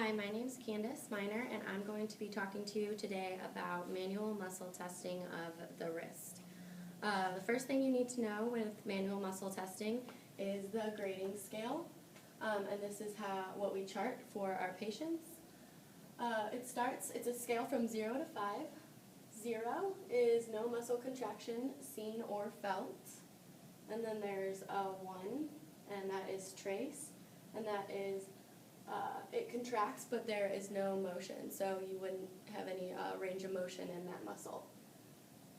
Hi, my name is Candice Miner, and I'm going to be talking to you today about manual muscle testing of the wrist. The first thing you need to know with manual muscle testing is the grading scale, and this is what we chart for our patients. It's a scale from 0 to 5. 0 is no muscle contraction seen or felt, and then there's a 1, and that is trace, and that is it contracts, but there is no motion, so you wouldn't have any range of motion in that muscle.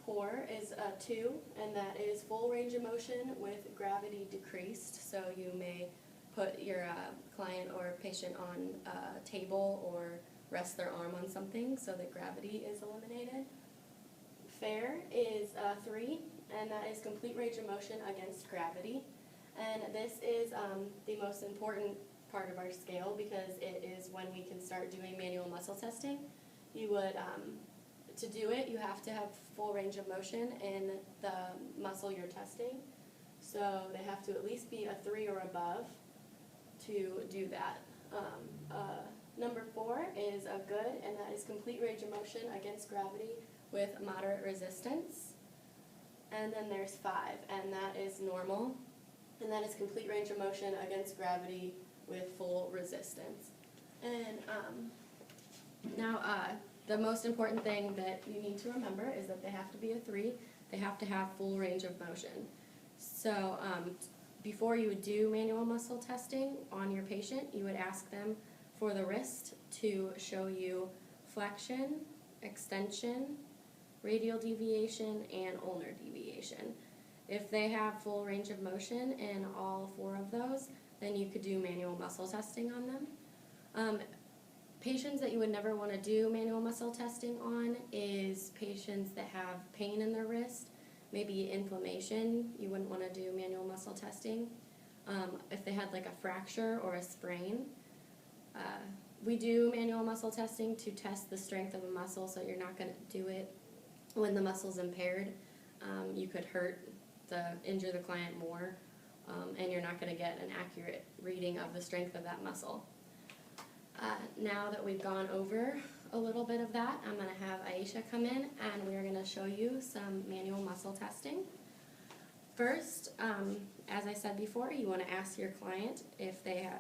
Poor is a 2, and that is full range of motion with gravity decreased, so you may put your client or patient on a table or rest their arm on something so that gravity is eliminated. Fair is a 3, and that is complete range of motion against gravity, and this is the most important part of our scale because it is when we can start doing manual muscle testing. You would, to do it, you have to have full range of motion in the muscle you're testing. So they have to at least be a 3 or above to do that. Number 4 is a good, and that is complete range of motion against gravity with moderate resistance. And then there's 5, and that is normal, and that is complete range of motion against gravity with full resistance. And the most important thing that you need to remember is that they have to be a 3. They have to have full range of motion. So before you would do manual muscle testing on your patient, you would ask them for the wrist to show you flexion, extension, radial deviation, and ulnar deviation. If they have full range of motion in all 4 of those, then you could do manual muscle testing on them. Patients that you would never want to do manual muscle testing on is patients that have pain in their wrist, maybe inflammation. You wouldn't want to do manual muscle testing. If they had like a fracture or a sprain, we do manual muscle testing to test the strength of a muscle, so you're not going to do it when the muscle's impaired. You could injure the client more. And you're not going to get an accurate reading of the strength of that muscle. Now that we've gone over a little bit of that, I'm going to have Aisha come in and we're going to show you some manual muscle testing. First, as I said before, you want to ask your client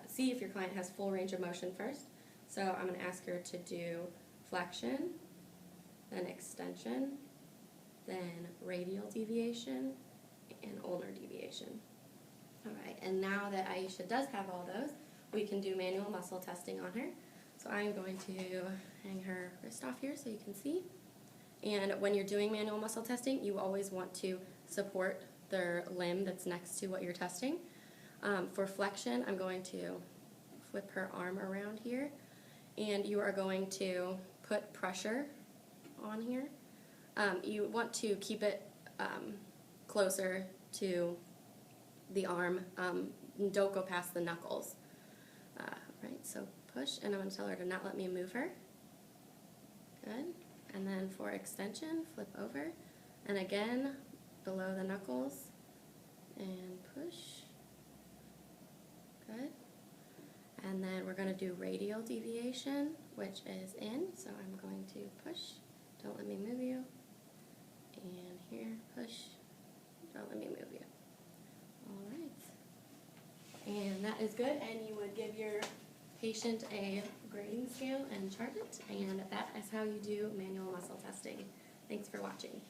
see if your client has full range of motion first. So I'm going to ask her to do flexion, then extension, then radial deviation, and ulnar deviation. Alright, and now that Aisha does have all those, we can do manual muscle testing on her. So I'm going to hang her wrist off here so you can see. And when you're doing manual muscle testing, you always want to support their limb that's next to what you're testing. For flexion, I'm going to flip her arm around here, and you are going to put pressure on here. You want to keep it closer to the arm, don't go past the knuckles. Right, so push, and I'm going to tell her to not let me move her. Good. And then for extension, flip over, and again, below the knuckles, and push. Good. And then we're going to do radial deviation, which is in, so I'm going to push, don't let me move you, and here, push, don't let me move you. And that is good, and you would give your patient a grading scale and chart it, and that is how you do manual muscle testing. Thanks for watching.